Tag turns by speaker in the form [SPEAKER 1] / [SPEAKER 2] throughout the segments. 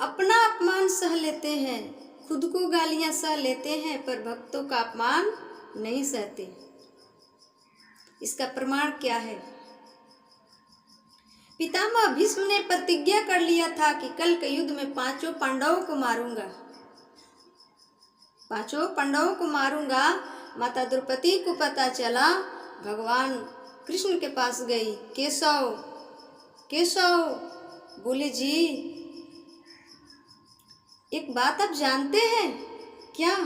[SPEAKER 1] अपना अपमान सह लेते हैं, खुद को गालियां सह लेते हैं, पर भक्तों का अपमान नहीं सहते। इसका प्रमाण क्या है? पितामह भीष्म ने प्रतिज्ञा कर लिया था कि कल के युद्ध में 5 पांडवों को मारूंगा, 5 पांडवों को मारूंगा। माता द्रौपदी को पता चला, भगवान कृष्ण के पास गई। केशव केशव बोले, जी एक बात आप जानते हैं क्या?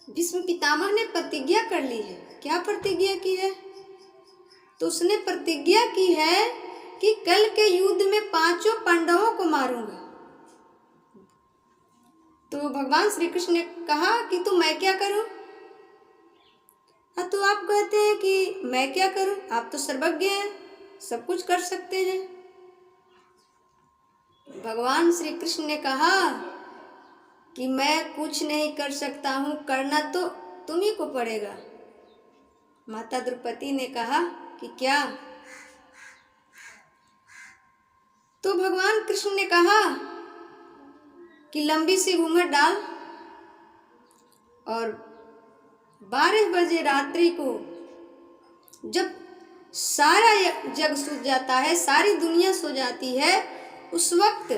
[SPEAKER 1] भीष्म पितामह ने प्रतिज्ञा कर ली है। क्या प्रतिज्ञा की है? तो उसने प्रतिज्ञा की है कि कल के युद्ध में 5 पांडवों को मारूंगा। तो भगवान श्री कृष्ण ने कहा कि तो मैं क्या करूं? हाँ, तो आप कहते हैं कि मैं क्या करूं? आप तो सर्वज्ञ हैं, सब कुछ कर सकते हैं। भगवान श्री कृष्ण ने कहा कि मैं कुछ नहीं कर सकता हूं, करना तो तुम्ही को पड़ेगा। माता द्रौपदी ने कहा कि क्या? तो भगवान कृष्ण ने कहा कि लंबी सी घूंघट डाल और 12 बजे रात्रि को, जब सारा जग सो जाता है, सारी दुनिया सो जाती है, उस वक्त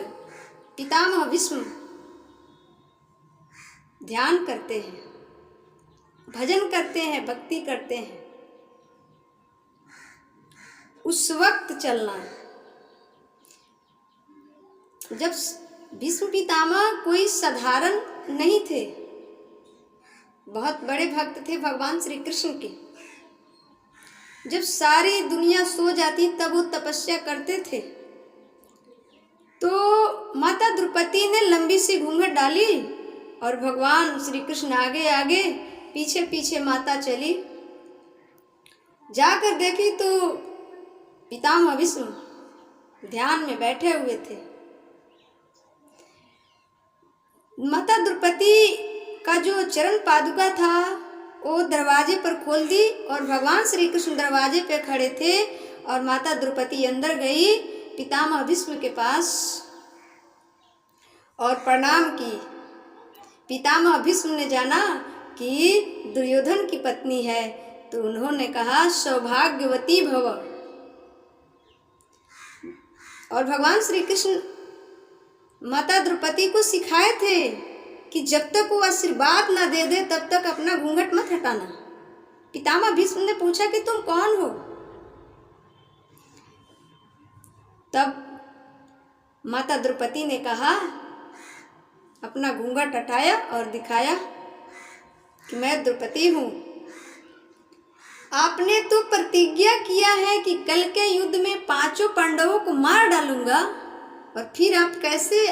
[SPEAKER 1] पितामह भीष्म ध्यान करते हैं, भजन करते हैं, भक्ति करते हैं। उस वक्त चलना है। जब भीष्म पितामह कोई साधारण नहीं थे, बहुत बड़े भक्त थे भगवान श्री कृष्ण के। जब सारी दुनिया सो जाती तब वो तपस्या करते थे। तो माता द्रौपदी ने लंबी सी घूंघट डाली और भगवान श्री कृष्ण आगे आगे, पीछे पीछे माता चली। जाकर देखी तो पितामह भीष्म ध्यान में बैठे हुए थे। माता द्रौपदी का जो चरण पादुका था वो दरवाजे पर खोल दी और भगवान श्री कृष्ण दरवाजे पे खड़े थे। और माता द्रौपदी अंदर गई पितामह भीष्म के पास और प्रणाम की। पितामह भीष्म ने जाना कि दुर्योधन की पत्नी है, तो उन्होंने कहा सौभाग्यवती भव। और भगवान श्री कृष्ण माता द्रौपदी को सिखाए थे कि जब तक वो आशीर्वाद ना दे दे तब तक अपना घूंघट मत हटाना। पितामह भीष्म ने पूछा कि तुम कौन हो? तब माता द्रौपदी ने कहा, अपना घूंघट हटाया और दिखाया कि मैं द्रौपदी हूँ। आपने तो प्रतिज्ञा किया है कि कल के युद्ध में 5 पांडवों को मार डालूंगा, और फिर आप कैसे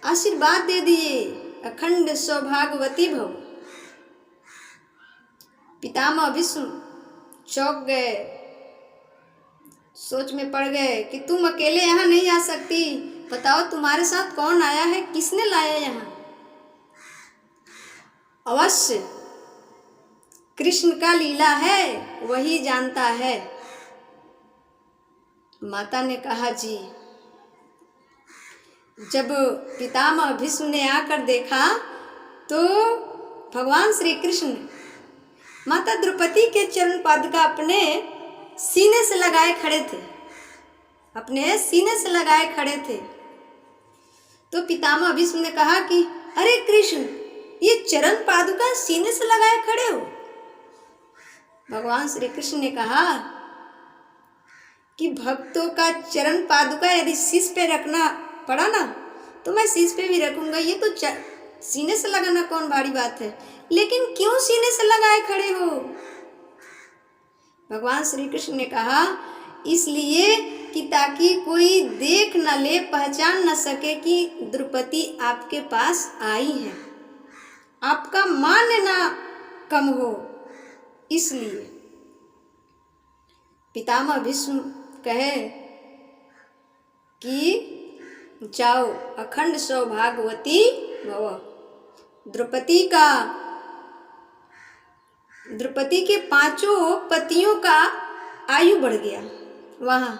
[SPEAKER 1] आशीर्वाद दे दिए अखंड सौभाग्यवती भव। पितामह भीष्म चौंक गए, सोच में पड़ गए कि तुम अकेले यहाँ नहीं आ सकती, बताओ तुम्हारे साथ कौन आया है, किसने लाया यहाँ? अवश्य कृष्ण का लीला है, वही जानता है। माता ने कहा, जी। जब पितामह भीष्म ने आकर देखा तो भगवान श्री कृष्ण माता द्रौपदी के चरण पादुका अपने सीने से लगाए खड़े थे, अपने सीने से लगाए खड़े थे। तो पितामह भीष्म ने कहा कि अरे कृष्ण, ये चरण पादुका सीने से लगाए खड़े हो? भगवान श्री कृष्ण ने कहा कि भक्तों का चरण पादुका यदि शीश पे रखना पड़ा ना तो मैं शीश पे भी रखूंगा, ये तो सीने से लगाना कौन भारी बात है, लेकिन क्यों सीने से लगाए खड़े हो? भगवान श्री कृष्ण ने कहा, इसलिए कि ताकि कोई देख न ले, पहचान न सके कि द्रौपदी आपके पास आई है, आपका मान ना कम हो, इसलिए। पितामह भीष्म कहे कि जाओ अखंड सौभाग्यवती भव। द्रौपदी के 5 पतियों का आयु बढ़ गया वहाँ,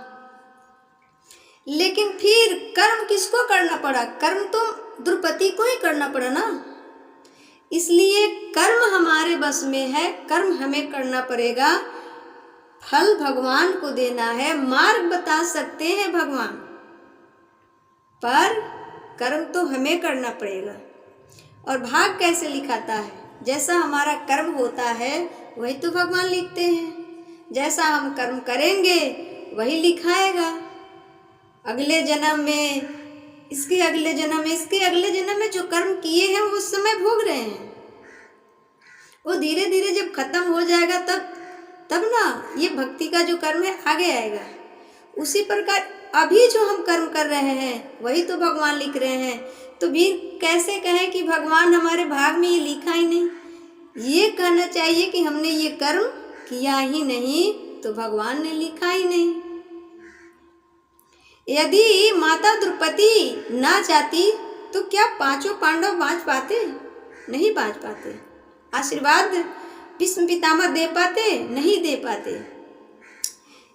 [SPEAKER 1] लेकिन फिर कर्म किसको करना पड़ा? कर्म तो द्रौपदी को ही करना पड़ा ना। इसलिए कर्म हमारे बस में है, कर्म हमें करना पड़ेगा। फल भगवान को देना है, मार्ग बता सकते हैं भगवान, पर कर्म तो हमें करना पड़ेगा। और भाग कैसे लिखाता है? जैसा हमारा कर्म होता है वही तो भगवान लिखते हैं। जैसा हम कर्म करेंगे वही लिखाएगा। अगले जन्म में, इसके अगले जन्म में, इसके अगले जन्म में जो कर्म किए हैं वो उस समय भोग रहे हैं। वो धीरे धीरे जब खत्म हो जाएगा तब ना ये भक्ति का जो कर्म है आगे आएगा। उसी प्रकार अभी जो हम कर्म कर रहे हैं वही तो भगवान लिख रहे हैं। तो भी कैसे कहें कि भगवान हमारे भाग में ये लिखा ही नहीं? ये कहना चाहिए कि हमने ये कर्म किया ही नहीं तो भगवान ने लिखा ही नहीं। यदि माता द्रौपदी ना चाहती तो क्या पांचों पांडव बाँच पाते? नहीं बाँच पाते। आशीर्वाद भीष्म पितामह दे पाते? नहीं दे पाते।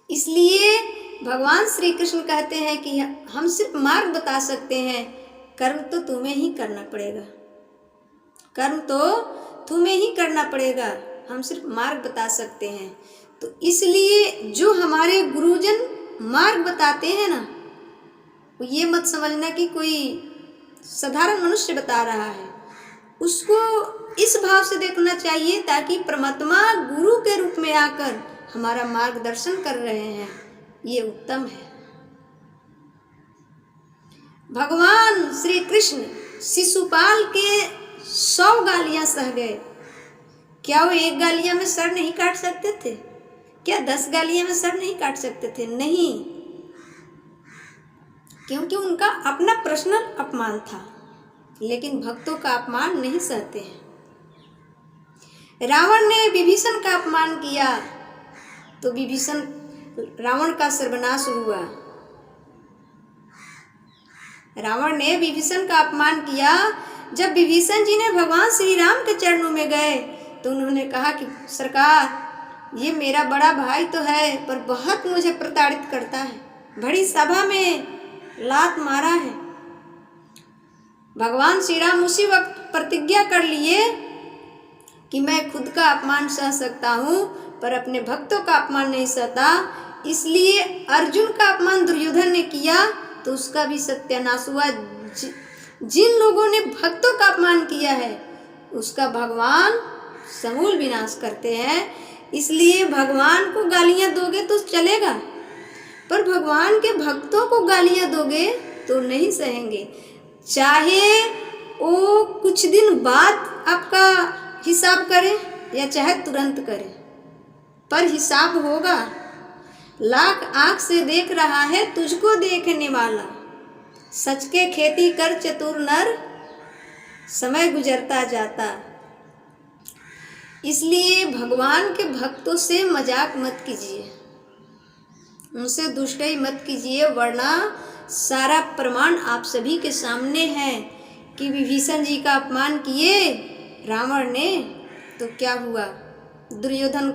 [SPEAKER 1] इसलिए भगवान श्री कृष्ण कहते हैं कि हम सिर्फ मार्ग बता सकते हैं, कर्म तो तुम्हें ही करना पड़ेगा। कर्म तो तुम्हें ही करना पड़ेगा, हम सिर्फ मार्ग बता सकते हैं। तो इसलिए जो हमारे गुरुजन मार्ग बताते हैं ना, ये मत समझना कि कोई साधारण मनुष्य बता रहा है। उसको इस भाव से देखना चाहिए ताकि परमात्मा गुरु के रूप में आकर हमारा मार्गदर्शन कर रहे हैं, ये उत्तम है। भगवान श्री कृष्ण शिशुपाल के 100 गालियां सह गए। क्या वो एक गालियां में सर नहीं काट सकते थे? क्या 10 गालियां में सर नहीं काट सकते थे? नहीं, क्योंकि उनका अपना पर्सनल अपमान था, लेकिन भक्तों का अपमान नहीं सहते हैं। रावण ने विभीषण का अपमान किया तो रावण का सर्वनाश हुआ। रावण ने विभीषण का अपमान किया। जब विभीषण जी ने भगवान श्री राम के चरणों में गए तो उन्होंने कहा कि सरकार, ये मेरा बड़ा भाई तो है पर बहुत मुझे प्रताड़ित करता है, बड़ी सभा में लात मारा है। भगवान श्री राम उसी वक्त प्रतिज्ञा कर लिए कि मैं खुद का अपमान सह सकता हूँ पर अपने भक्तों का अपमान नहीं सहता। इसलिए अर्जुन का अपमान दुर्योधन ने किया तो उसका भी सत्यानाश हुआ। जिन लोगों ने भक्तों का अपमान किया है उसका भगवान समूल विनाश करते हैं। इसलिए भगवान को गालियां दोगे तो चलेगा, पर भगवान के भक्तों को गालियां दोगे तो नहीं सहेंगे। चाहे वो कुछ दिन बाद आपका हिसाब करे या चाहे तुरंत करे, पर हिसाब होगा। लाख आंख से देख रहा है तुझको देखने वाला, सच के खेती कर चतुर नर, समय गुजरता जाता। इसलिए भगवान के भक्तों से मजाक मत कीजिए, उनसे दुष्टई मत कीजिए, वरना सारा प्रमाण आप सभी के सामने है कि विभीषण जी का अपमान किए रावण ने तो क्या हुआ। दुर्योधन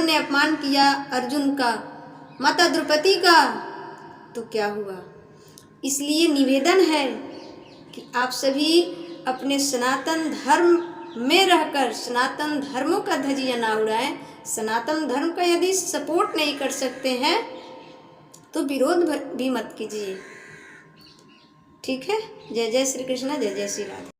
[SPEAKER 1] ने अपमान किया अर्जुन का, माता द्रौपदी का, तो क्या हुआ। इसलिए निवेदन है कि आप सभी अपने सनातन धर्म में रहकर सनातन धर्मों का धजिया ना उड़ाएं। सनातन धर्म का यदि सपोर्ट नहीं कर सकते हैं तो विरोध भी मत कीजिए। ठीक है। जय जय श्री कृष्ण, जय जय श्री राधे।